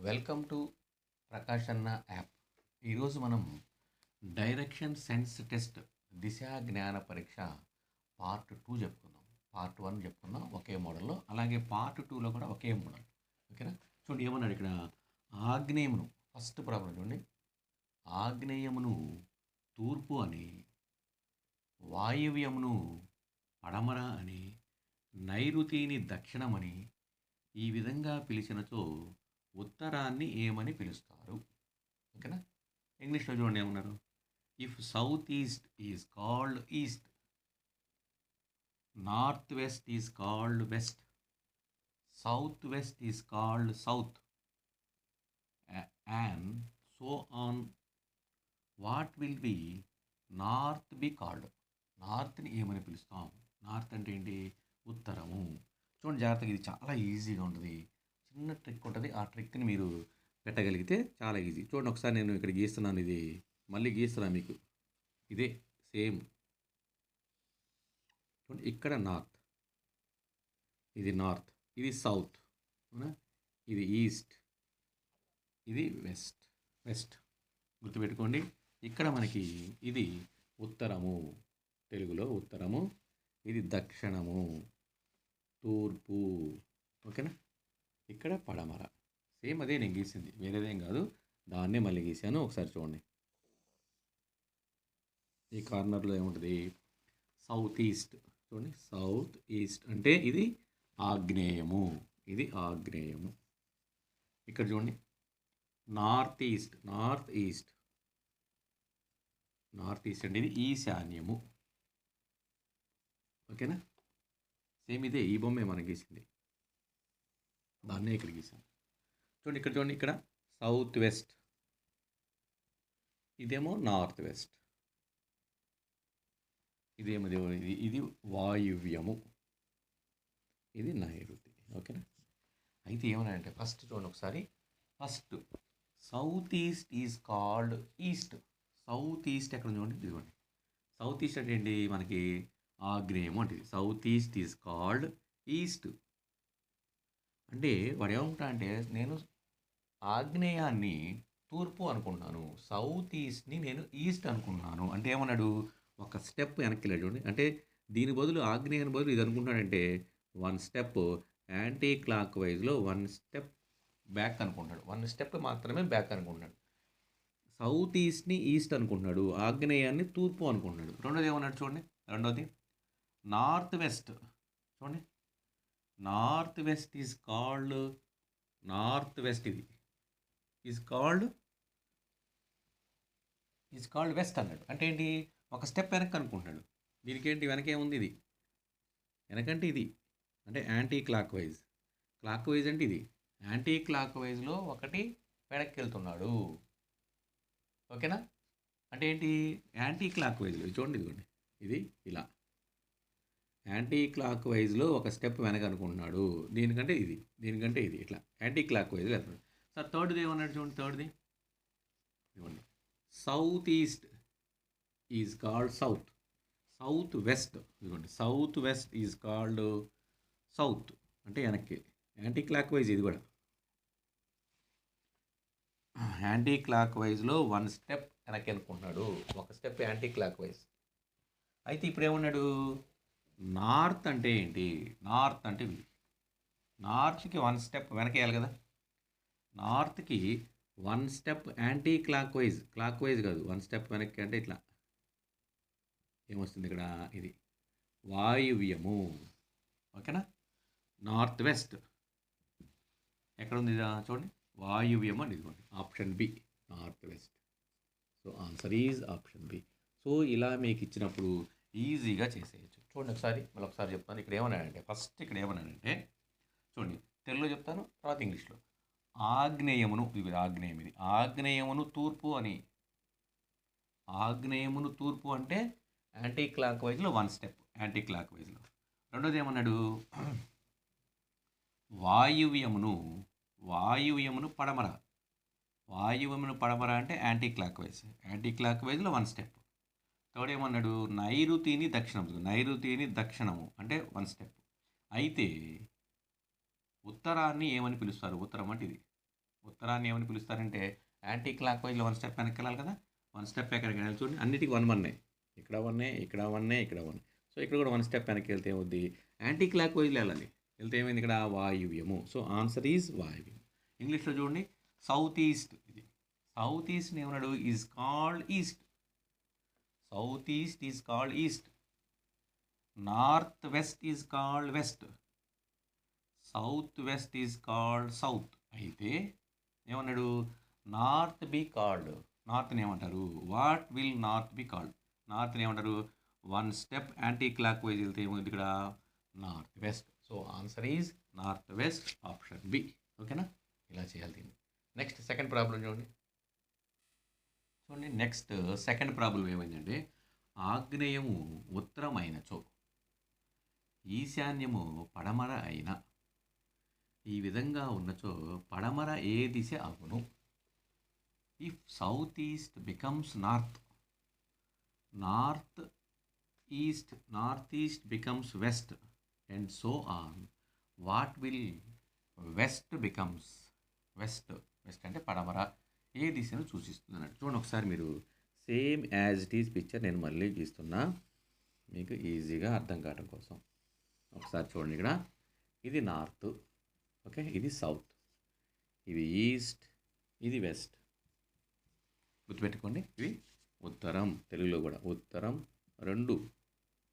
Welcome to Prakash అన్న app. ఈరోజు మనం డైరెక్షన్ సెన్స్ టెస్ట్ దిశ జ్ఞాన పరీక్ష పార్ట్ 2 చెప్పుకుందాం. పార్ట్ 1 చెప్పుకుందాం ఒకే మోడల్లో, అలాగే పార్ట్ 2లో కూడా ఒకే మోడల్. ఓకేనా? చూడండి ఏమన్నాడు ఇక్కడ. ఆగ్నేయమును, ఫస్ట్ ప్రాబ్లం చూడండి. ఆగ్నేయమును తూర్పు అని, వాయువ్యమును పడమర అని, నైరుతిని దక్షిణమని ఈ విధంగా పిలిచినచో ఉత్తరాన్ని ఏమని పిలుస్తారు? ఓకేనా? ఇంగ్లీష్లో చూడండి ఏమన్నారు. If south east is called east, north west is called west, south west is called south, and so on, what will be north be called? నార్త్ని ఏమని పిలుస్తాం? నార్త్ అంటే ఏంటి? ఉత్తరము. చూడండి జాగ్రత్తగా, ఇది చాలా ఈజీగా ఉంటుంది. చిన్న ట్రిక్ ఉంటుంది. ఆ ట్రిక్ని మీరు పెట్టగలిగితే చాలా ఈజీ. చూడండి ఒకసారి నేను ఇక్కడ గీస్తున్నాను, ఇది మళ్ళీ గీస్తున్నాను మీకు. ఇదే సేమ్. చూడండి ఇక్కడ నార్త్, ఇది నార్త్, ఇది సౌత్, అవునా? ఇది ఈస్ట్, ఇది వెస్ట్. వెస్ట్ గుర్తుపెట్టుకోండి. ఇక్కడ మనకి ఇది ఉత్తరము, తెలుగులో ఉత్తరము, ఇది దక్షిణము, తూర్పు. ఓకేనా? ఇక్కడ పడమర. సేమ్ అదే నేను గీసింది, వేరేదేం కాదు, దాన్నే మళ్ళీ గీసాను. ఒకసారి చూడండి, ఈ కార్నర్లో ఏముంటుంది? South east. చూడండి, సౌత్ ఈస్ట్ అంటే ఇది ఆగ్నేయము, ఇది ఆగ్నేయము. ఇక్కడ చూడండి, north east. North east, north east అంటే ఇది ఈశాన్యము. ఓకేనా? సేమ్ ఇదే, ఈ బొమ్మే మనం గీసింది, దాన్నే ఇక్కడ గీసాను. చూడండి ఇక్కడ, చూడండి ఇక్కడ సౌత్ వెస్ట్, ఇదేమో నార్త్ వెస్ట్, ఇదేమో ఇది వాయువ్యము, ఇది నైరుతి. ఓకేనా? అయితే ఏమన్నాయంటే ఫస్ట్ చూడండి ఒకసారి. First south east is called east. South east ఎక్కడ చూడండి, ఇదిగోండి. సౌత్ ఈస్ట్ అంటే ఏంటి? మనకి ఆగ్నేయము అంటే. South east is called east అంటే వాడు ఏమంటా అంటే, నేను ఆగ్నేయాన్ని తూర్పు అనుకుంటున్నాను, సౌత్ ఈస్ట్ని నేను ఈస్ట్ అనుకుంటున్నాను అంటే ఏమన్నాడు? ఒక స్టెప్ వెనక్కి వెళ్ళాడు చూడండి. అంటే దీని బదులు, ఆగ్నేయాన్ని బదులు ఇది అనుకుంటాడంటే 1 స్టెప్ యాంటీ క్లాక్ వైజ్లో 1 స్టెప్ బ్యాక్ అనుకుంటాడు. 1 స్టెప్ మాత్రమే బ్యాక్ అనుకుంటున్నాడు. సౌత్ ఈస్ట్ని ఈస్ట్ అనుకుంటున్నాడు, ఆగ్నేయాన్ని తూర్పు అనుకుంటున్నాడు. రెండోది ఏమన్నాడు చూడండి. రెండోది నార్త్ వెస్ట్. చూడండి, north west is called, north west ఇది ఈజ్ కాల్డ్ వెస్ట్ అన్నాడు. అంటే ఏంటి? ఒక స్టెప్ వెనక్కి అనుకుంటున్నాడు. దీనికి ఏంటి? వెనకేముంది? ఇది వెనకంటే ఇది, అంటే anti clock wise. Clock wise అంటే ఇది, యాంటీ క్లాక్ వైజ్లో ఒకటి వెనక్కి వెళ్తున్నాడు. ఓకేనా? అంటే ఏంటి? యాంటీ క్లాక్ వైజ్లో చూడండి, ఇదిగోండి, ఇది ఇలా యాంటీ క్లాక్ వైజ్లో ఒక స్టెప్ వెనక అనుకుంటున్నాడు. దీనికంటే ఇది, దీనికంటే ఇది, ఇట్లా యాంటీ క్లాక్ వైజ్లో వెళ్తున్నాడు. సార్ థర్డ్ది ఏమన్నాడు చూడండి. థర్డ్ది ఇవ్వండి. South east is called south. South west, ఇదిగోండి, south west is called south అంటే వెనక్కి, యాంటీ క్లాక్ వైజ్. ఇది కూడా యాంటీ క్లాక్ వైజ్లో 1 స్టెప్ వెనక్కి అనుకుంటున్నాడు, ఒక స్టెప్ యాంటీ క్లాక్ వైజ్. అయితే ఇప్పుడు ఏమన్నాడు? నార్త్ అంటే ఏంటి? నార్త్ అంటే ఇది, నార్త్కి 1 స్టెప్ వెనకేయాలి కదా. నార్త్కి 1 step anti clock wise, clock wise కాదు, 1 స్టెప్ వెనక్కి అంటే ఇట్లా ఏమొస్తుంది ఇక్కడ? ఇది వాయువ్యము. ఓకేనా? నార్త్ వెస్ట్ ఎక్కడ ఉంది? చూడండి, వాయువ్యము అని. ఇదిగోండి, option B, north west. So answer is option B. So ఇలా మీకు ఇచ్చినప్పుడు ఈజీగా చేసేయచ్చు. చూడండి ఒకసారి, మళ్ళీ ఒకసారి చెప్తాను. ఇక్కడ ఏమన్నాడంటే, ఫస్ట్ ఇక్కడ ఏమన్నాడంటే చూడండి, తెలుగులో చెప్తాను, తర్వాత ఇంగ్లీష్లో. ఆగ్నేయమును, ఇది ఆగ్నేయం, ఇది ఆగ్నేయమును తూర్పు అని. ఆగ్నేయమును తూర్పు అంటే యాంటీ క్లాక్ వైజ్లో 1 స్టెప్, యాంటీ క్లాక్ వైజ్లో. రెండోది ఏమన్నాడు? వాయువ్యమును, వాయువ్యమును పడమర. వాయువ్యమును పడమర అంటే anti clock wise, anti clock వైజ్లో 1 స్టెప్. థర్డ్ ఏమన్నాడు? నైరుతిని దక్షిణం. నైరుతిని దక్షిణము అంటే 1 స్టెప్. అయితే ఉత్తరాన్ని ఏమని పిలుస్తారు? ఉత్తరం అంటే ఇది, ఉత్తరాన్ని ఏమని పిలుస్తారంటే యాంటీ క్లాక్ వైజ్లో 1 స్టెప్ వెనక్కి వెళ్ళాలి కదా. 1 స్టెప్ ఎక్కడికి వెళ్ళాలి చూడండి, అన్నిటికీ 1 1 ఇక్కడ 1 ఇక్కడ 1 ఇక్కడ 1. సో ఇక్కడ కూడా 1 స్టెప్ వెనక్కి వెళ్తే ఏమవుద్ది, యాంటీ క్లాక్ వైజ్లో వెళ్ళాలి. వెళ్తే ఏమైంది ఇక్కడ వాయువ్యము. సో ఆన్సర్ ఈజ్ వాయువ్యం. ఇంగ్లీష్లో చూడండి సౌత్ ఈస్ట్, ఇది సౌత్ ఈస్ట్ ఏమన్నాడు, is called east. South east is called east. North west is called west. South west is called south. అయితే ఏమన్నాడు, నార్త్ బి కాల్డ్, నార్త్ని ఏమంటారు, what will north be called, నార్త్ని ఏమంటారు, 1 స్టెప్ యాంటీ క్లాక్ వైజ్ వెళ్తే ఏమైంది ఇక్కడ north west. So answer is north west, option B. ఓకేనా, ఇలా చేయాలి దీన్ని. నెక్స్ట్ సెకండ్ ప్రాబ్లం చూడండి. నెక్స్ట్ సెకండ్ ప్రాబ్లం ఏమైందంటే, ఆగ్నేయము ఉత్తరమైనచో ఈశాన్యము పడమర అయిన, ఈ విధంగా ఉన్నచో పడమర ఏ దిశ అగును. If south east becomes north, north east becomes west, and so on, what will west becomes, west అంటే పడమర ఏ దిశను సూచిస్తుంది అన్నట్టు. చూడండి ఒకసారి మీరు, same as it is picture నేను మళ్ళీ గీస్తున్నా మీకు ఈజీగా అర్థం కావడం కోసం. ఒకసారి చూడండి, ఇక్కడ ఇది నార్త్, ఓకే, ఇది సౌత్, ఇది ఈస్ట్, ఇది వెస్ట్. గుర్తుపెట్టుకోండి, ఇవి ఉత్తరం, తెలుగులో కూడా ఉత్తరం 2,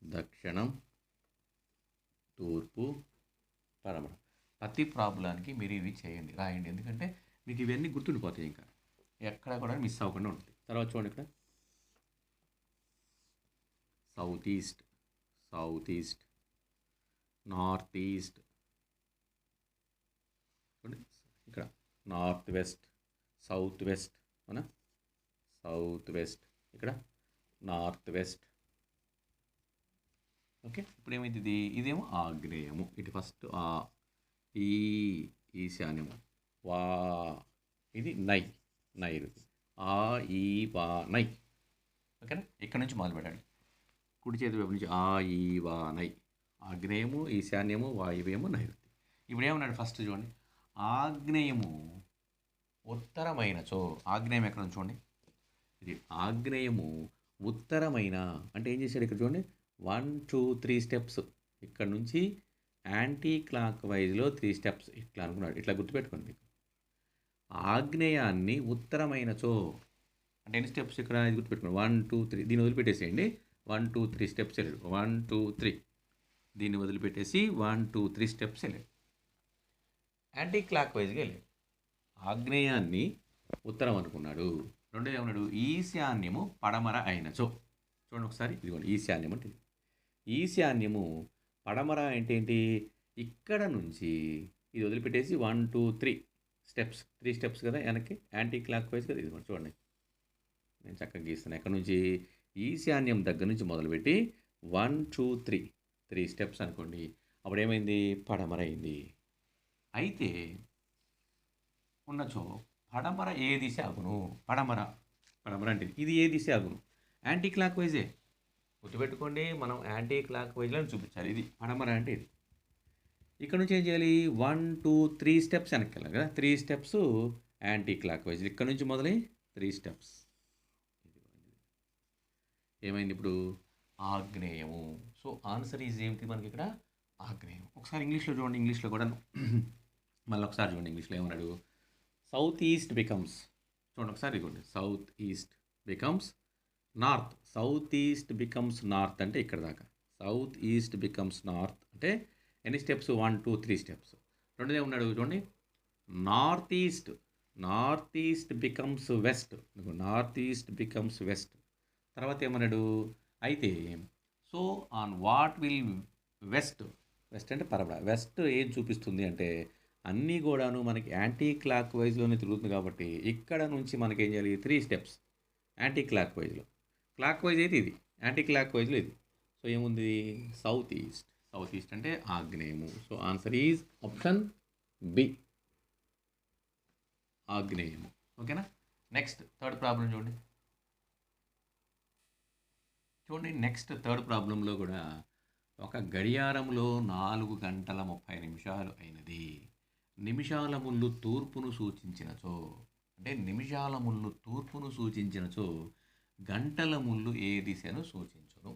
దక్షిణం, తూర్పు, పడమర. ప్రతి ప్రాబ్లానికి మీరు ఇవి చేయండి, రాయండి, ఎందుకంటే మీకు ఇవన్నీ గుర్తుండిపోతాయి, ఇంకా ఎక్కడ కూడా మిస్ అవ్వకుండా ఉంటుంది. తర్వాత చూడండి, ఇక్కడ సౌత్ ఈస్ట్, నార్త్ ఈస్ట్, చూడండి ఇక్కడ నార్త్ వెస్ట్, సౌత్ వెస్ట్, అవునా, సౌత్ వెస్ట్, ఇక్కడ నార్త్ వెస్ట్. ఓకే, ఇప్పుడు ఏమైంది, ఇదేమో ఆగ్నేయము, ఇటు ఫస్ట్ ఈ ఈశాన్యము, వా, ఇది నైరుతి, ఈ వా నై. ఓకేనా, ఇక్కడ నుంచి మొదలు పెట్టండి, కుడి చేతి వైపు నుంచి ఈ వా నై, ఆగ్నేయము, ఈశాన్యము, వాయువ్యము, నైరుతి. ఇప్పుడు ఏమన్నాడు, ఫస్ట్ చూడండి, ఆగ్నేయము ఉత్తరమైనచో, ఆగ్నేయం ఎక్కడ నుంచి చూడండి, ఇది ఆగ్నేయము ఉత్తరమైన అంటే ఏం చేశాడు, ఇక్కడ చూడండి 1 2 3 స్టెప్స్, ఇక్కడ నుంచి యాంటీ క్లాక్ వైజ్లో 3 స్టెప్స్ ఇట్లా అనుకున్నాడు. ఇట్లా గుర్తుపెట్టుకోండి, మీకు ఆగ్నేయాన్ని ఉత్తరమైనచో అంటే ఎన్ని స్టెప్స్ ఇక్కడ, ఇది గుర్తుపెట్టుకోండి, 1 2 3, దీన్ని వదిలిపెట్టేసేయండి, 1 2 3 స్టెప్స్ వెళ్ళాడు, 1 2 3, దీన్ని వదిలిపెట్టేసి 1 2 3 స్టెప్స్ వెళ్ళాడు, యాంటీ క్లాక్ వైజ్గా వెళ్ళాడు. ఆగ్నేయాన్ని ఉత్తరం అనుకున్నాడు. రెండోది ఏమన్నాడు, ఈశాన్యము పడమర అయినచో. చూడండి ఒకసారి, ఇదిగోండి ఈశాన్యం అంటే ఇది. ఈశాన్యము పడమర అంటే ఏంటి, ఇక్కడ నుంచి ఇది వదిలిపెట్టేసి 1 2 3 స్టెప్స్, 3 స్టెప్స్ కదా వెనక్కి, యాంటీ క్లాక్ వైజ్ కదా. ఇదిగోండి చూడండి, నేను చక్కగా గీస్తాను. ఎక్కడ నుంచి, ఈశాన్యం దగ్గర నుంచి మొదలుపెట్టి 1 2 3 స్టెప్స్ అనుకోండి. అప్పుడు ఏమైంది, పడమర అయింది. అయితే ఉన్నచో పడమర ఏ దిశ అగును, పడమర అంటే ఇది ఏ దిశ అగును, యాంటీ క్లాక్ వైజే. గుర్తుపెట్టుకోండి, మనం యాంటీ క్లాక్ వైజ్లో చూపించాలి. ఇది పడమర అంటే ఇది. ఇక్కడ నుంచి ఏం చేయాలి, 1 2 3 స్టెప్స్ వెనక్కి వెళ్ళాలి కదా, 3 స్టెప్స్ యాంటీ క్లాక్ వైజ్. ఇక్కడ నుంచి మొదలై 3 స్టెప్స్. ఏమైంది ఇప్పుడు, ఆగ్నేయము. సో ఆన్సర్ ఈజ్ ఏమిటి మనకి ఇక్కడ, ఆగ్నేయం. ఒకసారి ఇంగ్లీష్లో చూడండి, ఇంగ్లీష్లో కూడా మళ్ళీ ఒకసారి చూడండి, ఇంగ్లీష్లో ఏమన్నాడు, సౌత్ ఈస్ట్ బికమ్స్, చూడండి ఒకసారి ఇదిగోండి, south east becomes north, south east becomes north అంటే ఇక్కడ దాకా, సౌత్ ఈస్ట్ బికమ్స్ నార్త్ అంటే ఎన్ని స్టెప్స్, 1 2 3 స్టెప్స్. రెండోదే ఉన్నాడు చూడండి, north east becomes west, north east becomes west. తర్వాత ఏమన్నాడు, అయితే so on what will west అంటే పరబడ, వెస్ట్ ఏం చూపిస్తుంది అంటే అన్నీ కూడాను మనకి యాంటీ క్లాక్ వైజ్లోనే తిరుగుతుంది కాబట్టి ఇక్కడ నుంచి మనకి ఏం చేయాలి, 3 స్టెప్స్ యాంటీ క్లాక్ వైజ్లో. క్లాక్ వైజ్ అయితే ఇది, యాంటీ క్లాక్ వైజ్లో ఇది. సో ఏముంది, సౌత్ ఈస్ట్ అంటే ఆగ్నేయము. So answer is option B, ఆగ్నేయము. ఓకేనా, నెక్స్ట్ థర్డ్ ప్రాబ్లం చూడండి. నెక్స్ట్ థర్డ్ ప్రాబ్లంలో కూడా ఒక గడియారంలో 4 గంటల 30 నిమిషాలు అయినది. నిమిషాల ముళ్ళు తూర్పును సూచించినచో, అంటే నిమిషాల ముళ్ళు తూర్పును సూచించినచో గంటల ముళ్ళు ఏ దిశను సూచించును?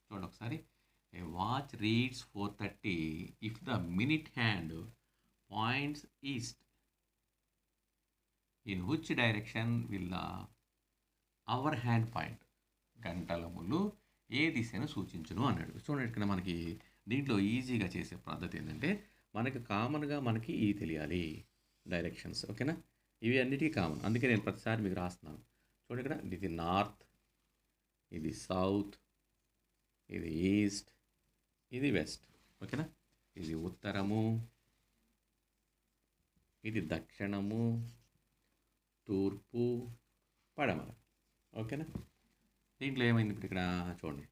చూడండి ఒకసారి. A watch reads 4:30 if the minute hand points east, in which direction will the hour hand point? గంటల ముళ్ళు ఏ దిశను సూచించును అన్నాడు. చూడండి ఇక్కడ మనకి దీంట్లో ఈజీగా చేసే పద్ధతి ఏంటంటే, మనకి కామన్గా మనకి ఈ తెలియాలి డైరెక్షన్స్, ఓకేనా? ఇవి అన్నిటికీ కామన్, అందుకే నేను ప్రతిసారి మీకు రాస్తున్నాను. చూడండి ఇక్కడ, ఇది నార్త్, ఇది సౌత్, ఇది ఈస్ట్, ఇది వెస్ట్, ఓకేనా? ఇది ఉత్తరము, ఇది దక్షిణము, తూర్పు, పడమర, ఓకేనా? దీంట్లో ఏమైంది ఇప్పుడు ఇక్కడ చూడండి,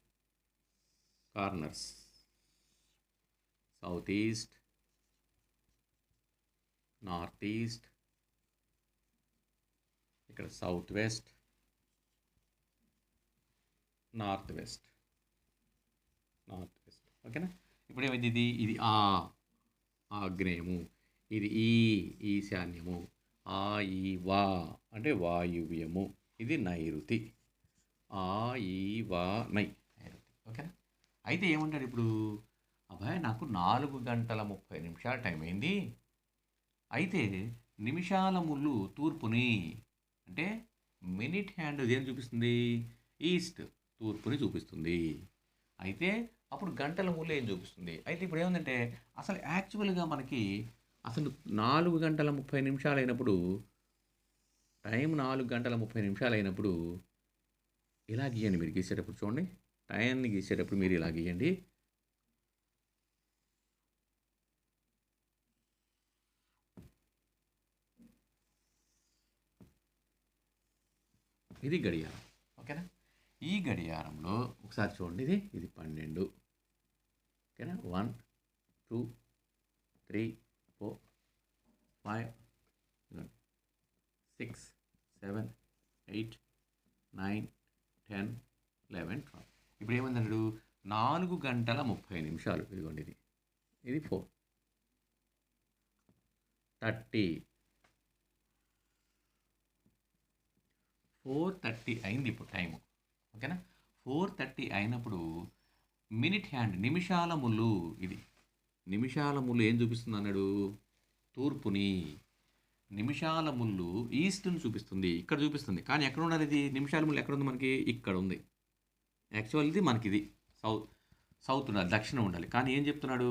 corners south east, north east, ఇక్కడ సౌత్ వెస్ట్, నార్త్ వెస్ట్, ఓకేనా? ఇప్పుడు ఏమైంది, ఇది ఆగ్నేయము, ఇది ఈశాన్యము, ఈ వా అంటే వాయువ్యము, ఇది నైరుతి, నైరుతి, ఓకేనా? అయితే ఏమంటాడు ఇప్పుడు, అబ్బాయి నాకు 4 గంటల 30 నిమిషాలు టైం అయింది, అయితే నిమిషాల ముళ్ళు తూర్పుని, అంటే మినిట్ హ్యాండ్ ఏం చూపిస్తుంది, ఈస్ట్, తూర్పుని చూపిస్తుంది. అయితే అప్పుడు గంటల ముళ్ళు ఏం చూపిస్తుంది? అయితే ఇప్పుడు ఏముందంటే, అసలు యాక్చువల్గా మనకి అసలు 4 గంటల 30 నిమిషాలు అయినప్పుడు, టైం 4 గంటల 30 నిమిషాలు అయినప్పుడు ఇలా గీయండి. మీరు గీసేటప్పుడు చూడండి, టైంని గీసేటప్పుడు మీరు ఇలా గీయండి. ఇది గడియారం, ఓకేనా? ఈ గడియారంలో ఒకసారి చూడండి, ఇది 12, ఓకేనా? 1 2 3 4 5 6 7 8 9 10 11 12. ఇప్పుడు ఏమందన్నాడు, 4 గంటల 30 నిమిషాలు, ఇదిగోండి ఇది 4:30 4:30 అయింది ఇప్పుడు టైము, ఓకేనా? 4:30 అయినప్పుడు మినిట్ హ్యాండ్ నిమిషాల ముళ్ళు, ఇది నిమిషాల ముళ్ళు ఏం చూపిస్తుంది అన్నాడు, తూర్పుని. నిమిషాల ముళ్ళు ఈస్ట్ని చూపిస్తుంది, ఇక్కడ చూపిస్తుంది. కానీ ఎక్కడ ఉండాలి ఇది, నిమిషాల ముళ్ళు ఎక్కడ ఉంది మనకి, ఇక్కడ ఉంది. యాక్చువల్ ఇది మనకి ఇది సౌత్ ఉండాలి, దక్షిణం ఉండాలి. కానీ ఏం చెప్తున్నాడు,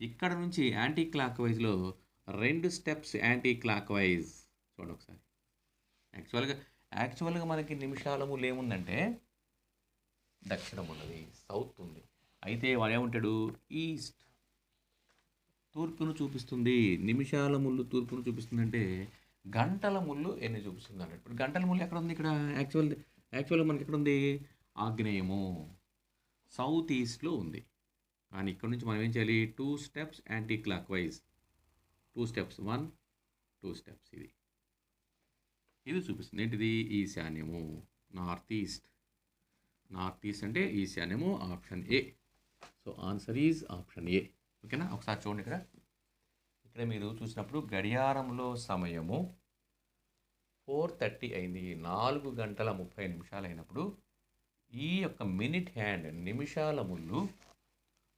ఇక్కడ నుంచి యాంటీ క్లాక్ వైజ్లో 2 స్టెప్స్ యాంటీ క్లాక్ వైజ్. చూడండి ఒకసారి, యాక్చువల్గా మనకి నిమిషాల ముళ్ళు ఏముందంటే దక్షిణం ఉన్నది, సౌత్ ఉంది. అయితే వాడు ఏమంటాడు, ఈస్ట్, తూర్పును చూపిస్తుంది. నిమిషాల ముళ్ళు తూర్పును చూపిస్తుంది అంటే గంటల ముళ్ళు ఎన్ని చూపిస్తుంది అన్నట్టు. ఇప్పుడు గంటల ముళ్ళు ఎక్కడ ఉంది, ఇక్కడ యాక్చువల్గా మనకి ఎక్కడ ఉంది, ఆగ్నేయము, సౌత్ ఈస్ట్లో ఉంది. కానీ ఇక్కడ నుంచి మనం ఏం చేయాలి, 2 steps anti clock wise, 2 steps, 1 2 steps, ఇది చూపిస్తుంది. ఏంటిది, ఈశాన్యము, నార్త్ ఈస్ట్ అంటే ఈశాన్యము, option A. So answer is option A, ఓకేనా? ఒకసారి చూడండి, ఇక్కడ మీరు చూసినప్పుడు గడియారంలో సమయము 4:30 అయింది, 4 గంటల 30 నిమిషాలు అయినప్పుడు ఈ యొక్క మినిట్ హ్యాండ్ నిమిషాల ముళ్ళు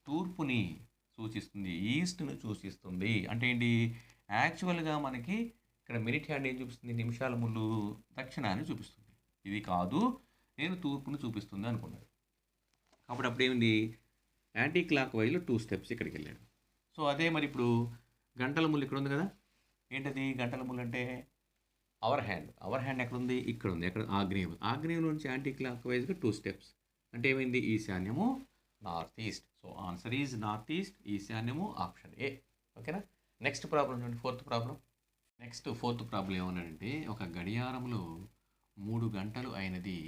తూర్పుని సూచిస్తుంది, ఈస్ట్ను సూచిస్తుంది. అంటే ఏంటి, యాక్చువల్గా మనకి ఇక్కడ మినిట్ హ్యాండ్ ఏం చూపిస్తుంది, నిమిషాల ముళ్ళు దక్షిణాన్ని చూపిస్తుంది. ఇది కాదు, నేను తూర్పును చూపిస్తుంది అనుకున్నాడు. కాబట్టి అప్పుడు ఏమింది, యాంటీ క్లాక్ వైజ్లో 2 స్టెప్స్ ఇక్కడికి వెళ్ళాడు. సో అదే మరి ఇప్పుడు గంటల ముళ్ళు ఇక్కడ ఉంది కదా, ఏంటది గంటల ముళ్ళు అంటే అవర్ హ్యాండ్ ఎక్కడ ఉంది, ఇక్కడ ఉంది. ఎక్కడ, ఆగ్నేయం నుంచి యాంటీ క్లాక్ వైజ్గా 2 స్టెప్స్. అంటే ఏమైంది, ఈశాన్యము, north east. So answer is north east, ఈశాన్యము, ఆప్షన్ ఏ, ఓకేనా? నెక్స్ట్ ప్రాబ్లం చూడండి, ఫోర్త్ ప్రాబ్లం ఏమన్నాడంటే, ఒక గడియారంలో 3 గంటలు అయినది,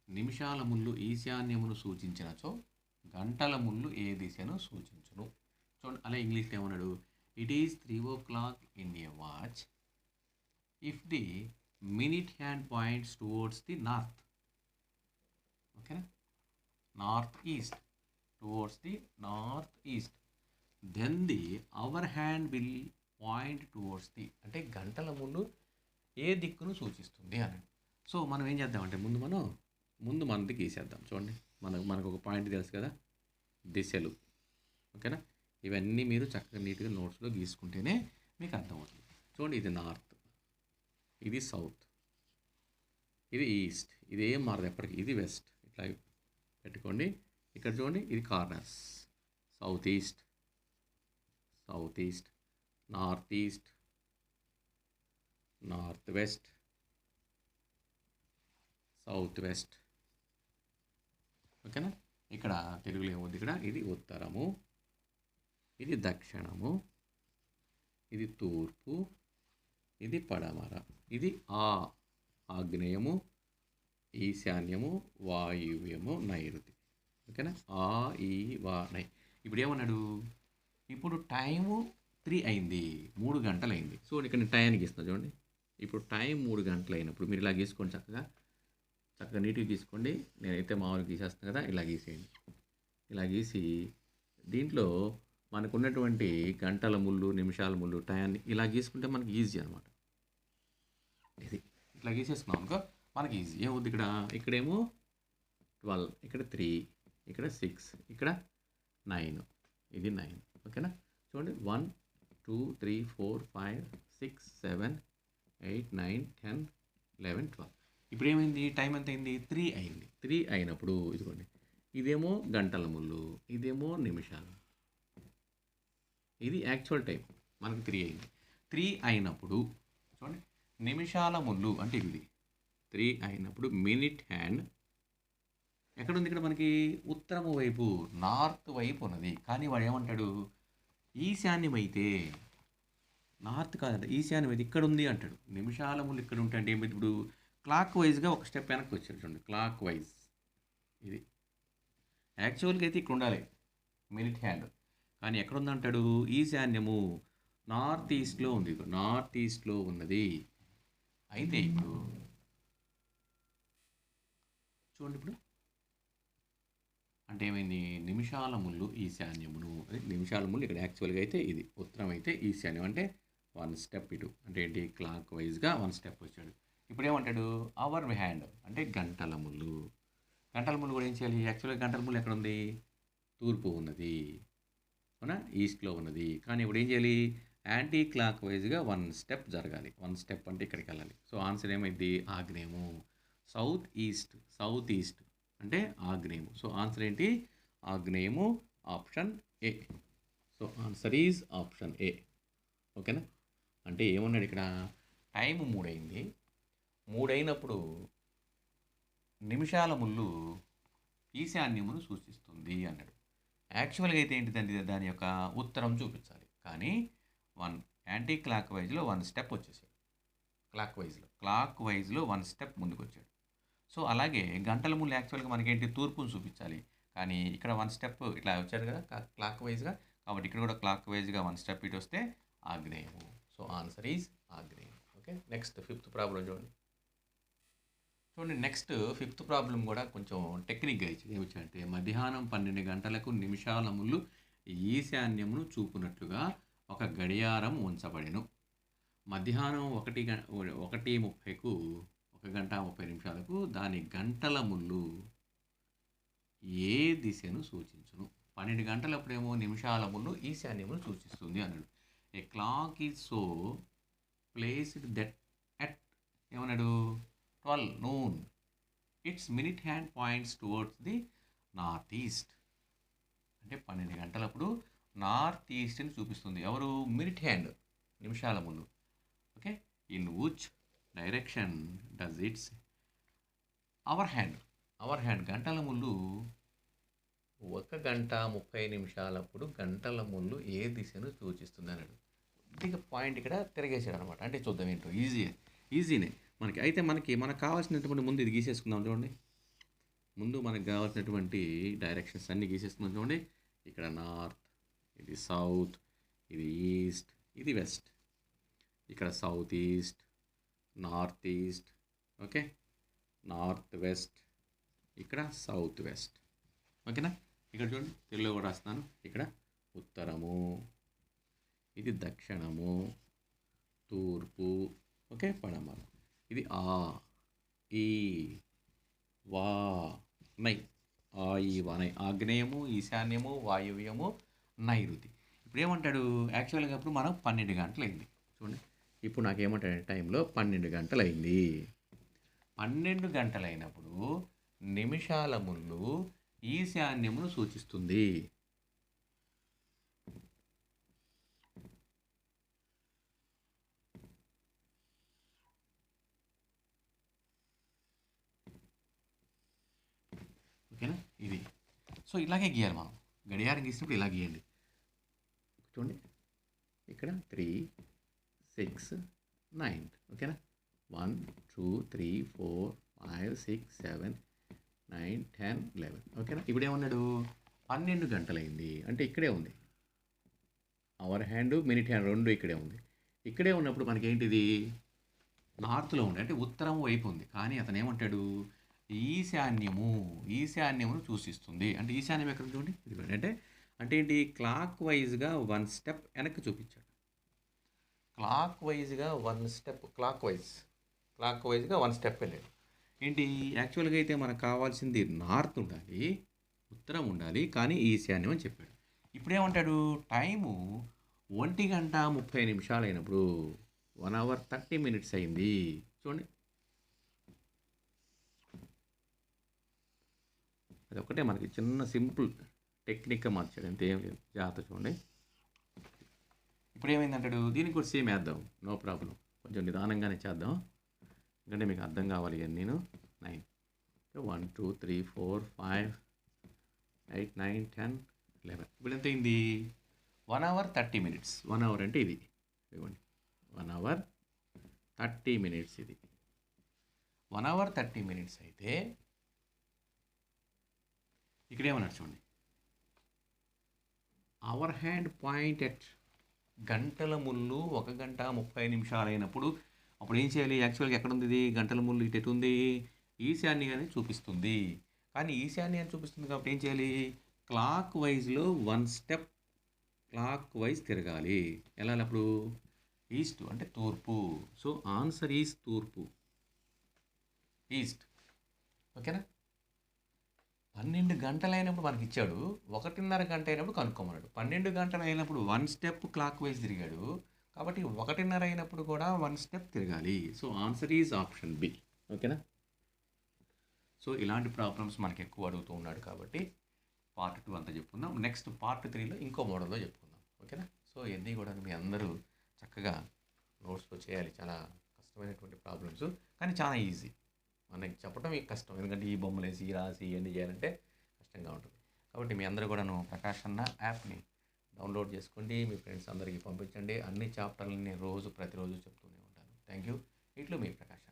నిమిషాల ముళ్ళు ఈశాన్యమును సూచించినచో గంటల ముళ్ళు ఏ దిశను సూచించును? చూడండి, అలా ఇంగ్లీష్లో ఏమన్నాడు, it is 3 o'clock in a watch if the minute hand points towards the north, ఓకేనా, north east, towards the north east, then the our hand will point towards the, అంటే గంటల ముళ్ళు ఏ దిక్కును సూచిస్తుంది అని. సో మనం ఏం చేద్దామంటే ముందు మనది గీసేద్దాం. చూడండి, మనకు ఒక పాయింట్ తెలుసు కదా, దిశలు. ఓకేనా, ఇవన్నీ మీరు చక్కగా నీట్గా నోట్స్లో గీసుకుంటేనే మీకు అర్థమవుతుంది. చూడండి, ఇది నార్త్, ఇది సౌత్, ఇది ఈస్ట్, ఇది ఏం మారదు ఎప్పటికీ, ఇది వెస్ట్. ఇట్లా పెట్టుకోండి. ఇక్కడ చూడండి, ఇది corners, south east, north east, north west, south west. ఓకేనా, ఇక్కడ తెలుగులో ఏముంది, ఇక్కడ ఇది ఉత్తరము, ఇది దక్షిణము, ఇది తూర్పు, ఇది పడమర, ఇది ఆగ్నేయము, ఈశాన్యము, వాయువ్యము, నైరుతి. ఓకేనా, ఈ వా నై. ఇప్పుడు ఏమన్నాడు, ఇప్పుడు టైము 3 అయింది, 3 గంటలు అయింది. సో ఇక్కడ నేను టైంకి ఇస్తాను చూడండి. ఇప్పుడు టైం 3 గంటలు అయినప్పుడు మీరు ఇలా గీసుకోండి, చక్కగా నీట్గా గీసుకోండి. నేనైతే మామూలుగా గీసేస్తాను కదా, ఇలా గీసేయండి. ఇలా గీసి దీంట్లో మనకు ఉన్నటువంటి గంటల ముళ్ళు, నిమిషాల ముళ్ళు, టయాన్ని ఇలా గీసుకుంటే మనకి ఈజీ అనమాట. ఇది ఇట్లా గీసేసుకున్నాం అనుకో మనకి ఈజీ. ఏమవుద్ది, ఇక్కడేమో 12, ఇక్కడ 3, ఇక్కడ 6, ఇక్కడ 9, ఇది 9. ఓకేనా, చూడండి 1 2 3 4 5 6 7 8 9 10 11 12. ఇప్పుడు ఏమైంది, టైం ఎంత అయింది, 3 అయింది. 3 అయినప్పుడు ఇదిగోండి, ఇదేమో గంటల ముళ్ళు, ఇదేమో నిమిషాలు, ఇది యాక్చువల్ టైం మనకు 3 అయింది. 3 అయినప్పుడు చూడండి, నిమిషాల ముళ్ళు అంటే ఇది 3 అయినప్పుడు మినిట్ హ్యాండ్ ఎక్కడుంది, ఇక్కడ మనకి ఉత్తరము వైపు, నార్త్ వైపు ఉన్నది. కానీ వాడు ఏమంటాడు, ఈశాన్యం అయితే, నార్త్ కాదంట, ఈశాన్యం అయితే ఇక్కడ ఉంది అంటాడు. నిమిషాల ముళ్ళు ఇక్కడ ఉంటాయి అంటే ఏమైంది, ఇప్పుడు క్లాక్ వైజ్గా ఒక స్టెప్ వెనక్కి వచ్చాడు చూడండి, క్లాక్ వైజ్. ఇది యాక్చువల్గా అయితే ఇక్కడ ఉండాలి మినిట్ హ్యాండ్, కానీ ఎక్కడ ఉందంటాడు, ఈశాన్యము, నార్త్ ఈస్ట్లో ఉంది. నార్త్ ఈస్ట్లో ఉన్నది. అయితే ఇప్పుడు చూడండి, ఇప్పుడు అంటే ఏమైంది, నిమిషాల ముళ్ళు ఈశాన్యమును, నిమిషాల ముళ్ళు ఇక్కడ యాక్చువల్గా అయితే ఇది ఉత్తరం అయితే ఈశాన్యం, అంటే 1 స్టెప్ ఇటు, అంటే ఏంటి, క్లాక్ వైజ్గా 1 స్టెప్ వచ్చాడు. ఇప్పుడు ఏమంటాడు, అవర్ హ్యాండ్ అంటే గంటల ముళ్ళు. గంటల ముళ్ళు కూడా ఏం చేయాలి, యాక్చువల్గా గంటల ముళ్ళు ఎక్కడ ఉంది, తూర్పు ఉన్నది, అవునా, ఈస్ట్లో ఉన్నది. కానీ ఇప్పుడు ఏం చేయాలి, యాంటీ క్లాక్ వైజ్గా 1 స్టెప్ జరగాలి. 1 స్టెప్ అంటే ఇక్కడికి వెళ్ళాలి. సో ఆన్సర్ ఏమైంది, ఆగ్నేయము, సౌత్ ఈస్ట్ అంటే ఆగ్నేయము. సో ఆన్సర్ ఏంటి, ఆగ్నేయము, option A. So answer is option A. ఓకేనా, అంటే ఏమన్నాడు ఇక్కడ, టైం 3 అయింది, 3 అయినప్పుడు నిమిషాల ముళ్ళు ఈశాన్యమును సూచిస్తుంది అన్నాడు. యాక్చువల్గా అయితే ఏంటిదండి, దాని యొక్క ఉత్తరం చూపించాలి. కానీ 1 యాంటీ క్లాక్ వైజ్లో 1 స్టెప్ వచ్చేసాడు, క్లాక్ వైజ్లో 1 స్టెప్ ముందుకు వచ్చాడు. సో అలాగే గంటల ముళ్ళు యాక్చువల్గా మనకేంటి, తూర్పును చూపించాలి. కానీ ఇక్కడ 1 స్టెప్ ఇట్లా వచ్చాడు కదా క్లాక్ వైజ్గా, కాబట్టి ఇక్కడ కూడా క్లాక్ వైజ్గా 1 స్టెప్ ఇటు వస్తే ఆగ్నేయము. సో ఆన్సర్ ఈజ్ ఆగ్నేయం. ఓకే, నెక్స్ట్ 5th ప్రాబ్లం చూడండి. నెక్స్ట్ 5th ప్రాబ్లం కూడా కొంచెం టెక్నిక్గా ఇచ్చింది. ఏమిచ్చంటే, మధ్యాహ్నం 12 గంటలకు నిమిషాల ముళ్ళు ఈశాన్యమును చూపునట్లుగా ఒక గడియారం ఉంచబడెను. మధ్యాహ్నం 1:30కు 1:30 దాని గంటల ముళ్ళు ఏ దిశను సూచించును. 12 గంటలప్పుడేమో నిమిషాల ముళ్ళు ఈశాన్యమును సూచిస్తుంది అన్నాడు. A clock is so placed that at ఏమన్నాడు, 12 noon it's minute hand points towards the north east. అంటే 12 గంటలప్పుడు నార్త్ ఈస్ట్ని చూపిస్తుంది. ఎవరు, మినిట్ హ్యాండ్, నిమిషాల ముళ్ళు. Okay, in which direction does it's our hand గంటల ముళ్ళు 1:30 గంటల ముళ్ళు ఏ దిశను సూచిస్తుంది అన్నాడు. ఇక పాయింట్ ఇక్కడ తిరగేసాడు అనమాట. అంటే చూద్దాం ఏంటో, ఈజీనే మనకి. అయితే మనకు కావాల్సినటువంటి ముందు ఇది గీసేసుకుందాం చూడండి. ముందు మనకు కావాల్సినటువంటి డైరెక్షన్స్ అన్నీ గీసేసుకుందాం చూడండి. ఇక్కడ నార్త్, ఇది సౌత్, ఇది ఈస్ట్, ఇది వెస్ట్. ఇక్కడ south east, north east, okay, north west, ఇక్కడ సౌత్ వెస్ట్. ఓకేనా, ఇక్కడ చూడండి తెలుగులో కూడా రాస్తున్నాను. ఇక్కడ ఉత్తరము, ఇది దక్షిణము, తూర్పు, ఓకే, పడమర. ఇది ఆ, ఈ, వా, నై. ఆ, ఈ, వా, నై. ఆగ్నేయము, ఈశాన్యము, వాయువ్యము, నైరుతి. ఇప్పుడు ఏమంటాడు యాక్చువల్గా ఇప్పుడు మనం 12 గంటలైంది చూడండి. ఇప్పుడు నాకేమంటాడు టైంలో 12 గంటలైంది. 12 గంటలైనప్పుడు నిమిషాల ముళ్ళు ఈశాన్యమును సూచిస్తుంది. ఓకేనా, ఇది. సో ఇలాగే గీయాలి మనం. గడియారం గీసినప్పుడు ఇలా గీయండి చూడండి. ఇక్కడ 3, 6, 9. ఓకేనా, 1, 2, 3, 4, 5, 6, 7, 9, 10, 11. ఓకేనా. ఇప్పుడు ఏమన్నాడు 12 గంటలైంది అంటే ఇక్కడే ఉంది. అవర్ హ్యాండ్, మినిట్ హ్యాండ్ రెండు ఇక్కడే ఉంది. ఇక్కడే ఉన్నప్పుడు మనకి ఏంటిది నార్త్లో ఉంది, అంటే ఉత్తరం వైపు ఉంది. కానీ అతను ఏమంటాడు ఈశాన్యమును సూచిస్తుంది. అంటే ఈశాన్యం ఎక్కడ చూడండి, ఇది అంటే అంటే ఏంటి క్లాక్ వైజ్గా 1 స్టెప్ వెనక్కి చూపించాడు. క్లాక్ వైజ్గా 1 స్టెప్, క్లాక్ వైజ్గా 1 స్టెప్ వెళ్ళాడు. ఏంటి యాక్చువల్గా అయితే మనకు కావాల్సింది నార్త్ ఉండాలి, ఉత్తరం ఉండాలి, కానీ ఈశాన్యం అని చెప్పాడు. ఇప్పుడు ఏమంటాడు టైము 1:30 అయినప్పుడు 1 hour 30 minutes అయింది చూడండి. అదొక్కటే మనకి చిన్న సింపుల్ టెక్నిక్గా మార్చాడు, అంతే ఏం లేదు. జాగ్రత్త చూడండి. ఇప్పుడు ఏమైందంటాడు దీనికి కూడా సేమ్ వేద్దాం, నో ప్రాబ్లం. కొంచెం నిదానంగానే చేద్దాం, ఎందుకంటే మీకు అర్థం కావాలి. కానీ నేను 9, 1, 2, 3, 4, 5, 8, 9, 10, 11. ఇప్పుడు ఎంత అయింది 1 hour 30 minutes. 1 hour అంటే ఇది ఇవ్వండి, 1 hour 30 minutes. ఇది 1 hour 30 minutes అయితే ఇక్కడ ఏమన్నారు చూడండి, అవర్ హ్యాండ్ పాయింట్ ఎట్ గంటల ముళ్ళు 1:30 అయినప్పుడు అప్పుడు ఏం చేయాలి యాక్చువల్గా ఎక్కడ ఉంది ఇది గంటల ముళ్ళు ఇటు ఉంది, ఈశాన్యాన్ని చూపిస్తుంది. కానీ ఈశాన్యాన్ని చూపిస్తుంది కాబట్టి ఏం చేయాలి క్లాక్ వైజ్లో 1 స్టెప్ క్లాక్ వైజ్ తిరగాలి. ఎలా అప్పుడు ఈస్ట్ అంటే తూర్పు. సో ఆన్సర్ ఈజ్ తూర్పు, ఈస్ట్. ఓకేనా. 12 గంటలైనప్పుడు మనకి ఇచ్చాడు, 1:30 గంట అయినప్పుడు కనుక్కోమన్నాడు. 12 గంటలు అయినప్పుడు 1 స్టెప్ క్లాక్ వైజ్ తిరిగాడు, కాబట్టి 1:30 అయినప్పుడు కూడా 1 స్టెప్ తిరగాలి. So answer is option B. ఓకేనా. సో ఇలాంటి ప్రాబ్లమ్స్ మనకి ఎక్కువ అడుగుతూ ఉన్నాడు కాబట్టి పార్ట్ 2 అంతా చెప్పుకుందాం. నెక్స్ట్ పార్ట్ 3లో ఇంకో మోడల్లో చెప్పుకుందాం. ఓకేనా. సో ఇవన్నీ కూడా మీ అందరూ చక్కగా నోట్స్లో చేయాలి. చాలా కష్టమైనటువంటి ప్రాబ్లమ్స్, కానీ చాలా ఈజీ. మనకి చెప్పడం కష్టం, ఎందుకంటే ఈ బొమ్మలు వేసి రాసి ఇవన్నీ చేయాలంటే కష్టంగా ఉంటుంది. కాబట్టి మీ అందరూ కూడాను ప్రకాష్ అన్న యాప్ని డౌన్లోడ్ చేసుకోండి, మీ ఫ్రెండ్స్ అందరికీ పంపించండి. అన్ని చాప్టర్లని నేను ప్రతిరోజు చెప్తూనే ఉంటాను. Thank you. ఇట్లు మీ ప్రకాష్.